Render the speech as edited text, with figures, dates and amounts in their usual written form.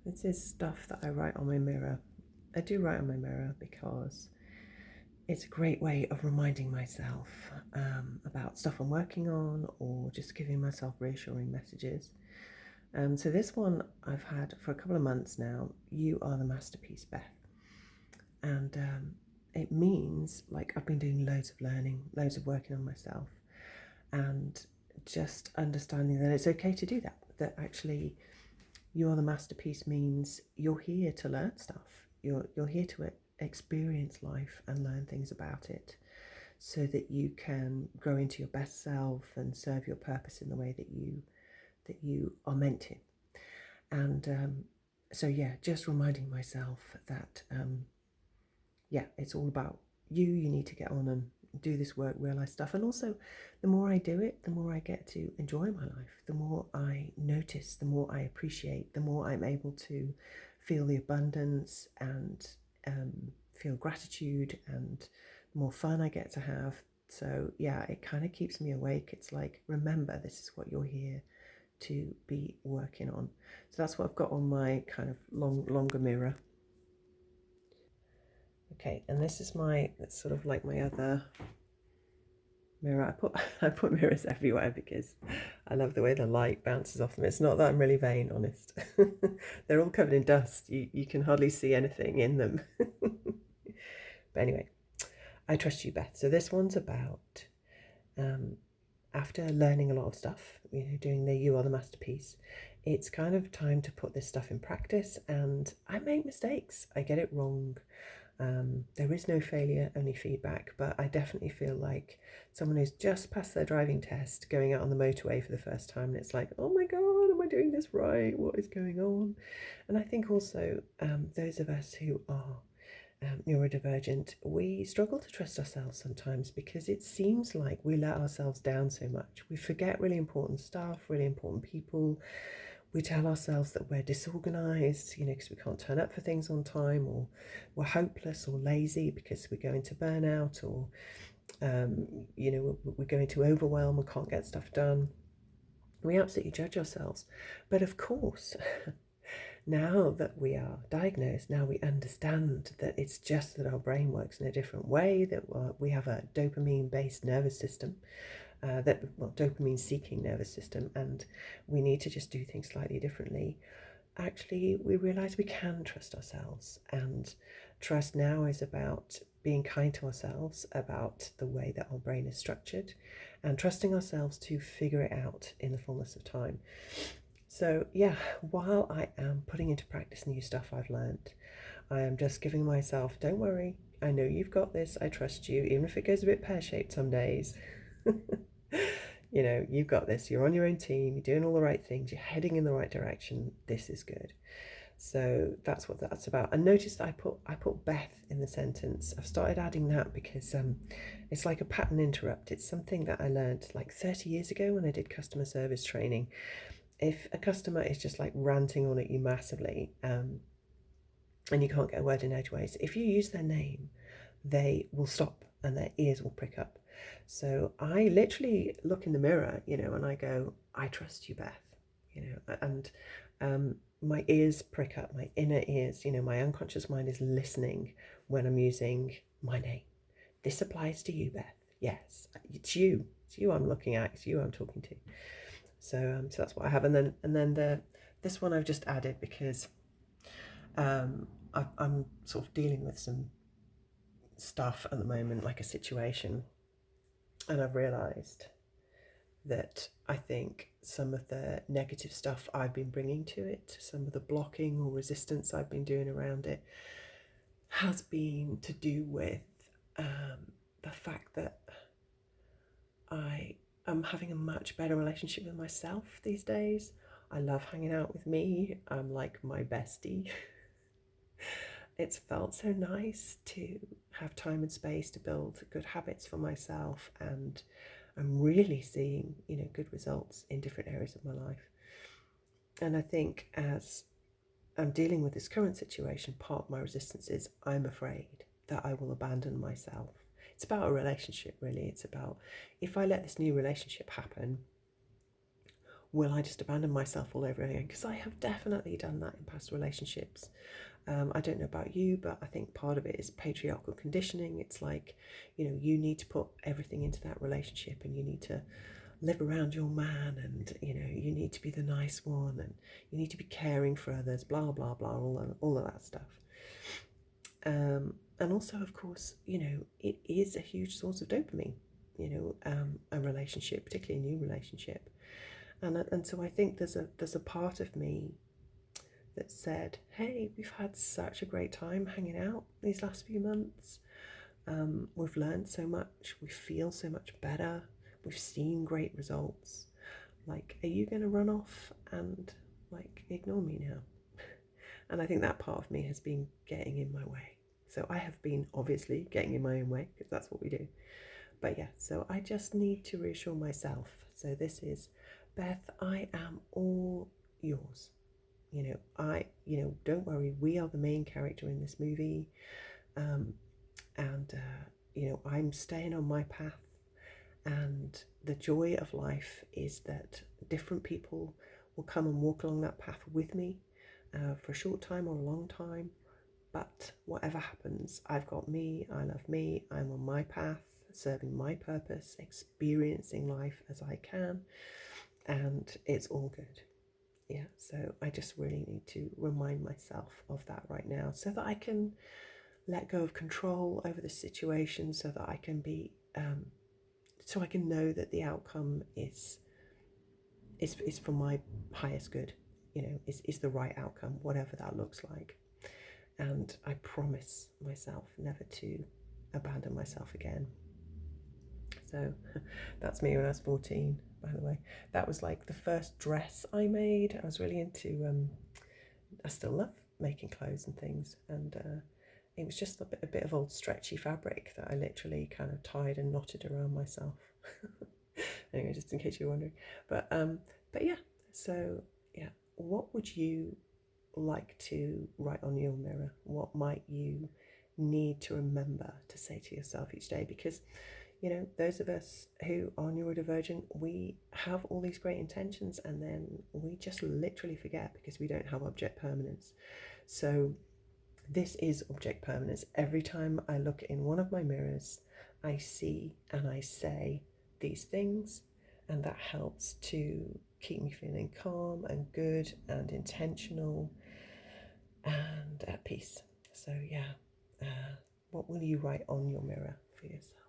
This is stuff that I write on my mirror. I do write on my mirror because it's a great way of reminding myself about stuff I'm working on or just giving myself reassuring messages. So this one I've had for a couple of months now. You are the masterpiece, Beth. And it means like I've been doing loads of learning, loads of working on myself, and just understanding that it's okay to do that. That actually you are the masterpiece means you're here to learn stuff. You're here to experience life and learn things about it, so that you can grow into your best self and serve your purpose in the way that you are meant to. And so yeah, just reminding myself that yeah, it's all about you. You need to get on and do this work, realize stuff. And also, the more I do it, the more I get to enjoy my life, the more I notice, the more I appreciate, the more I'm able to feel the abundance and feel gratitude, and the more fun I get to have. So, yeah, it kind of keeps me awake. It's like, remember, this is what you're here to be working on. So, that's what I've got on my kind of longer mirror. Okay, and this is it's sort of like my other mirror. I put mirrors everywhere because I love the way the light bounces off them. It's not that I'm really vain, honest. They're all covered in dust. You can hardly see anything in them. But anyway, I trust you, Beth. So this one's about um, after learning a lot of stuff, doing the You Are the Masterpiece, it's kind of time to put this stuff in practice. And I make mistakes. I get it wrong. There is no failure, only feedback, but I definitely feel like someone who's just passed their driving test going out on the motorway for the first time, and it's like, oh my God, am I doing this right? What is going on? And I think also those of us who are neurodivergent, we struggle to trust ourselves sometimes because it seems like we let ourselves down so much. We forget really important stuff, really important people. We tell ourselves that we're disorganized, because we can't turn up for things on time, or we're hopeless or lazy because we go into burnout, or, we go into overwhelm and can't get stuff done. We absolutely judge ourselves. But of course, now that we are diagnosed, now we understand that it's just that our brain works in a different way, that we have a dopamine based nervous system, dopamine seeking nervous system, and we need to just do things slightly differently. Actually, we realize we can trust ourselves, and trust now is about being kind to ourselves about the way that our brain is structured, and trusting ourselves to figure it out in the fullness of time. So, yeah, while I am putting into practice new stuff I've learned, I am just giving myself, don't worry, I know you've got this, I trust you, even if it goes a bit pear shaped some days. You've got this, you're on your own team, you're doing all the right things, you're heading in the right direction, this is good. So that's what that's about. And notice that I put Beth in the sentence. I've started adding that because it's like a pattern interrupt. It's something that I learned like 30 years ago when I did customer service training. If a customer is just like ranting on at you massively, and you can't get a word in edgeways, if you use their name, they will stop and their ears will prick up. So I literally look in the mirror, and I go, I trust you, Beth, and my ears prick up, my inner ears, my unconscious mind is listening when I'm using my name. This applies to you, Beth. Yes, it's you. It's you I'm looking at. It's you I'm talking to. So that's what I have, and then this one I've just added because I'm sort of dealing with some stuff at the moment, like a situation, and I've realised that I think some of the negative stuff I've been bringing to it, some of the blocking or resistance I've been doing around it, has been to do with the fact that I am having a much better relationship with myself these days. I love hanging out with me. I'm like my bestie. It's felt so nice to have time and space to build good habits for myself, and I'm really seeing, good results in different areas of my life. And I think as I'm dealing with this current situation, part of my resistance is I'm afraid that I will abandon myself. It's about a relationship, really. It's about, if I let this new relationship happen, will I just abandon myself all over again? Because I have definitely done that in past relationships. I don't know about you, but I think part of it is patriarchal conditioning. It's like, you need to put everything into that relationship, and you need to live around your man, and you need to be the nice one, and you need to be caring for others, blah blah blah, all of that stuff. And also, of course, it is a huge source of dopamine, a relationship, particularly a new relationship. And so I think there's a part of me that said, hey, we've had such a great time hanging out these last few months. We've learned so much, we feel so much better, we've seen great results. Like, are you going to run off and ignore me now? And I think that part of me has been getting in my way. So I have been obviously getting in my own way, because that's what we do. But yeah, so I just need to reassure myself. So this is, Beth, I am all yours. Don't worry, we are the main character in this movie. And I'm staying on my path. And the joy of life is that different people will come and walk along that path with me for a short time or a long time. But whatever happens, I've got me, I love me, I'm on my path, serving my purpose, experiencing life as I can, and it's all good. Yeah, so I just really need to remind myself of that right now, so that I can let go of control over the situation, so that I can be, so I can know that the outcome is for my highest good, is the right outcome, whatever that looks like. And I promise myself never to abandon myself again. So that's me when I was 14, by the way. That was like the first dress I made. I was really into, I still love making clothes and things. And it was just a bit of old stretchy fabric that I literally kind of tied and knotted around myself. Anyway, just in case you're wondering. But yeah, so yeah, what would you like to write on your mirror? What might you need to remember to say to yourself each day? Because those of us who are neurodivergent, we have all these great intentions, and then we just literally forget because we don't have object permanence. So this is object permanence. Every time I look in one of my mirrors, I see and I say these things, and that helps to keep me feeling calm and good and intentional and at peace. So yeah, what will you write on your mirror for yourself?